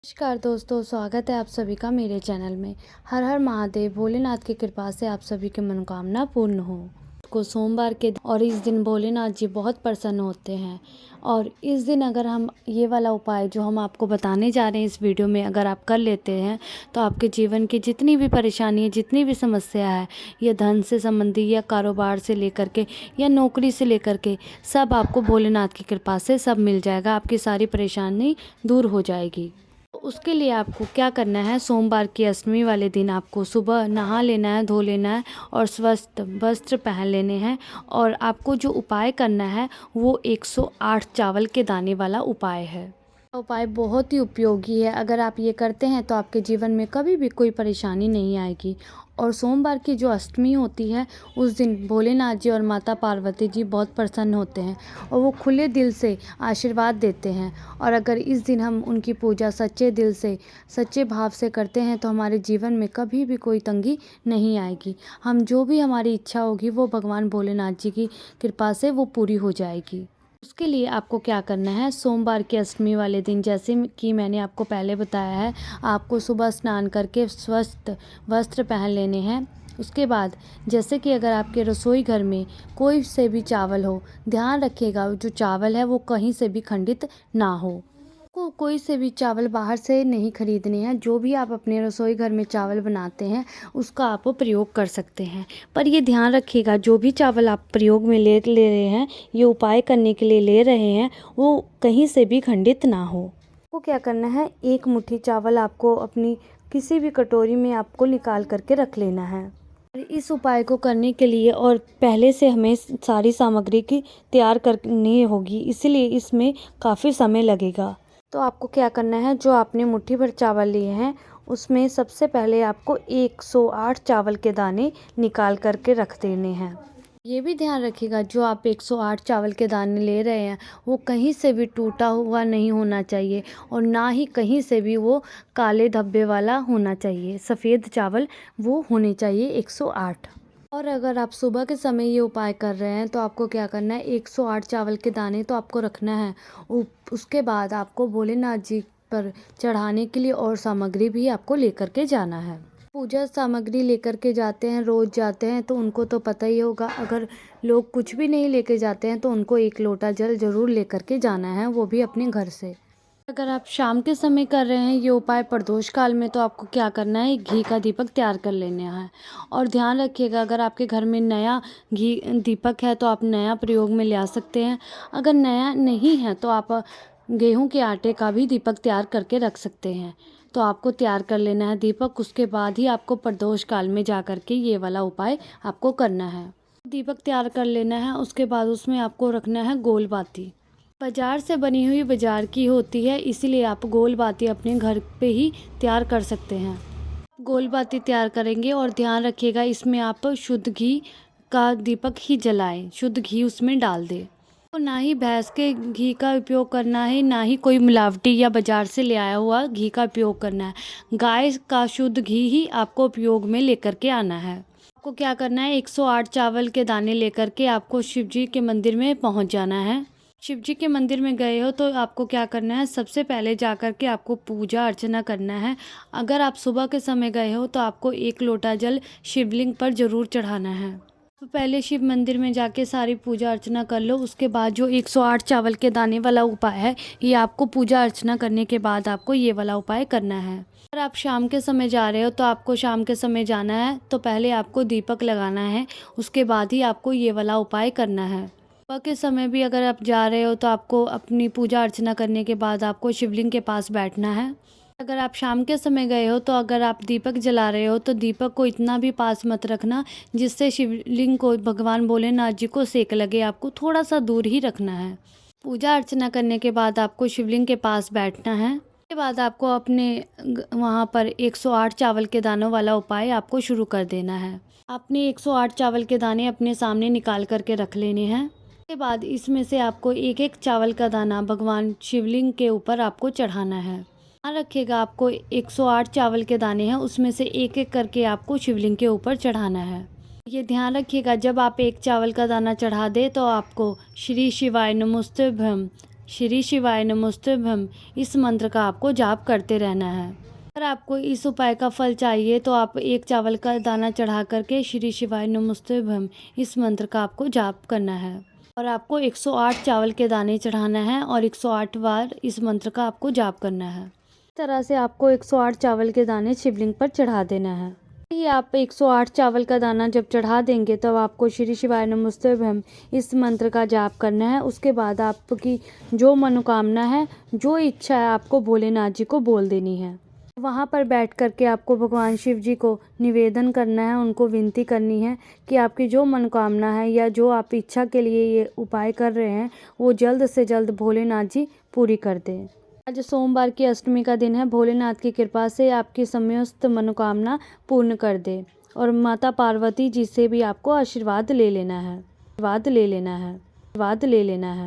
नमस्कार दोस्तों, स्वागत है आप सभी का मेरे चैनल में। हर हर महादेव। भोलेनाथ की कृपा से आप सभी की मनोकामना पूर्ण हो। को सोमवार के और इस दिन भोलेनाथ जी बहुत प्रसन्न होते हैं। और इस दिन अगर हम ये वाला उपाय जो हम आपको बताने जा रहे हैं इस वीडियो में अगर आप कर लेते हैं तो आपके जीवन की जितनी भी परेशानी है, जितनी भी समस्या है, या धन से संबंधी या कारोबार से लेकर के या नौकरी से लेकर के, सब आपको भोलेनाथ की कृपा से सब मिल जाएगा। आपकी सारी परेशानी दूर हो जाएगी। उसके लिए आपको क्या करना है, सोमवार की अष्टमी वाले दिन आपको सुबह नहा लेना है, धो लेना है और स्वस्थ वस्त्र पहन लेने हैं। और आपको जो उपाय करना है वो 108 चावल के दाने वाला उपाय है। उपाय बहुत ही उपयोगी है। अगर आप ये करते हैं तो आपके जीवन में कभी भी कोई परेशानी नहीं आएगी। और सोमवार की जो अष्टमी होती है उस दिन भोलेनाथ जी और माता पार्वती जी बहुत प्रसन्न होते हैं और वो खुले दिल से आशीर्वाद देते हैं। और अगर इस दिन हम उनकी पूजा सच्चे दिल से, सच्चे भाव से करते हैं तो हमारे जीवन में कभी भी कोई तंगी नहीं आएगी। हम जो भी हमारी इच्छा होगी वो भगवान भोलेनाथ जी की कृपा से वो पूरी हो जाएगी। उसके लिए आपको क्या करना है, सोमवार की अष्टमी वाले दिन जैसे कि मैंने आपको पहले बताया है, आपको सुबह स्नान करके स्वस्थ वस्त्र पहन लेने हैं। उसके बाद जैसे कि अगर आपके रसोई घर में कोई से भी चावल हो, ध्यान रखिएगा जो चावल है वो कहीं से भी खंडित ना हो। को कोई से भी चावल बाहर से नहीं खरीदने हैं। जो भी आप अपने रसोई घर में चावल बनाते हैं उसका आप प्रयोग कर सकते हैं। पर ये ध्यान रखिएगा जो भी चावल आप प्रयोग में ले रहे हैं, ये उपाय करने के लिए ले रहे हैं, वो कहीं से भी खंडित ना हो। आपको क्या करना है, एक मुट्ठी चावल आपको अपनी किसी भी कटोरी में आपको निकाल करके रख लेना है। इस उपाय को करने के लिए और पहले से हमें सारी सामग्री की तैयार करनी होगी, इसलिए इसमें काफ़ी समय लगेगा। तो आपको क्या करना है, जो आपने मुट्ठी भर चावल लिए हैं उसमें सबसे पहले आपको 108 चावल के दाने निकाल करके रख देने हैं। ये भी ध्यान रखिएगा जो आप 108 चावल के दाने ले रहे हैं वो कहीं से भी टूटा हुआ नहीं होना चाहिए और ना ही कहीं से भी वो काले धब्बे वाला होना चाहिए। सफ़ेद चावल वो होने चाहिए 108। और अगर आप सुबह के समय ये उपाय कर रहे हैं तो आपको क्या करना है, 108 चावल के दाने तो आपको रखना है। उसके बाद आपको भोलेनाथ जी पर चढ़ाने के लिए और सामग्री भी आपको लेकर के जाना है। पूजा सामग्री लेकर के जाते हैं, रोज़ जाते हैं तो उनको तो पता ही होगा। अगर लोग कुछ भी नहीं लेके जाते हैं तो उनको एक लोटा जल ज़रूर लेकर के जाना है, वो भी अपने घर से। अगर आप शाम के समय कर रहे हैं ये उपाय प्रदोष काल में, तो आपको क्या करना है, घी का दीपक तैयार कर लेना है। और ध्यान रखिएगा अगर आपके घर में नया घी दीपक है तो आप नया प्रयोग में ले आ सकते हैं। अगर नया नहीं है तो आप गेहूं के आटे का भी दीपक तैयार करके रख सकते हैं। तो आपको तैयार कर लेना है दीपक, उसके बाद ही आपको प्रदोष काल में जा कर के ये वाला उपाय आपको करना है। दीपक तैयार कर लेना है, उसके बाद उसमें आपको रखना है गोल बाती। बाजार से बनी हुई बाजार की होती है, इसीलिए आप गोल बाती अपने घर पे ही तैयार कर सकते हैं। गोल बाती तैयार करेंगे और ध्यान रखिएगा इसमें आप शुद्ध घी का दीपक ही जलाएं, शुद्ध घी उसमें डाल दें। तो ना ही भैंस के घी का उपयोग करना है, ना ही कोई मिलावटी या बाजार से ले आया हुआ घी का उपयोग करना है। गाय का शुद्ध घी ही आपको उपयोग में लेकर के आना है। आपको क्या करना है, 108 चावल के दाने लेकर के आपको शिव जी के मंदिर में पहुंच जाना है। शिव जी के मंदिर में गए हो तो आपको क्या करना है, सबसे पहले जाकर के आपको पूजा अर्चना करना है। अगर आप सुबह के समय गए हो तो आपको एक लोटा जल शिवलिंग पर ज़रूर चढ़ाना है। तो पहले शिव मंदिर में जाके सारी पूजा अर्चना कर लो। उसके बाद जो 108 चावल के दाने वाला उपाय है ये आपको पूजा अर्चना करने के बाद आपको ये वाला उपाय करना है। अगर आप शाम के समय जा रहे हो तो आपको शाम के समय जाना है तो पहले आपको दीपक लगाना है, उसके बाद ही आपको ये वाला उपाय करना है। सुबह के समय भी अगर आप जा रहे हो तो आपको अपनी पूजा अर्चना करने के बाद आपको शिवलिंग के पास बैठना है। अगर आप शाम के समय गए हो तो अगर आप दीपक जला रहे हो तो दीपक को इतना भी पास मत रखना जिससे शिवलिंग को भगवान भोलेनाथ जी को सेक लगे, आपको थोड़ा सा दूर ही रखना है। पूजा अर्चना करने के बाद आपको शिवलिंग के पास बैठना है। उसके बाद आपको अपने वहाँ पर 108 चावल के दानों वाला उपाय आपको शुरू कर देना है। आपने 108 चावल के दाने अपने सामने निकाल करके रख लेने हैं। उसके बाद इसमें से आपको एक एक चावल का दाना भगवान शिवलिंग के ऊपर आपको चढ़ाना है। ध्यान रखिएगा आपको 108 चावल के दाने हैं उसमें से एक एक करके आपको शिवलिंग के ऊपर चढ़ाना है। ये ध्यान रखिएगा जब आप एक चावल का दाना चढ़ा दे तो आपको श्री शिवाय नमोस्तुभ्यं, श्री शिवाय नमोस्तुभ्यम इस मंत्र का आपको जाप करते रहना है। अगर आपको इस उपाय का फल चाहिए तो आप 1 चावल का दाना चढ़ा करके श्री शिवाय नमोस्तुभ्यम इस मंत्र का आपको जाप करना है और आपको 108 चावल के दाने चढ़ाना है और 108 बार इस मंत्र का आपको जाप करना है। इस तरह से आपको 108 चावल के दाने शिवलिंग पर चढ़ा देना है। ये आप 108 चावल का दाना जब चढ़ा देंगे तब आपको श्री शिवाय नमोस्तुभ्यम इस मंत्र का जाप करना है। उसके बाद आपकी जो मनोकामना है, जो इच्छा है, आपको भोलेनाथ जी को बोल देनी है। वहाँ पर बैठ कर के आपको भगवान शिव जी को निवेदन करना है, उनको विनती करनी है कि आपकी जो मनोकामना है या जो आप इच्छा के लिए ये उपाय कर रहे हैं वो जल्द से जल्द भोलेनाथ जी पूरी कर दें। आज सोमवार की अष्टमी का दिन है। भोलेनाथ की कृपा से आपकी समस्त मनोकामना पूर्ण कर दे और माता पार्वती जी से भी आपको आशीर्वाद ले लेना है।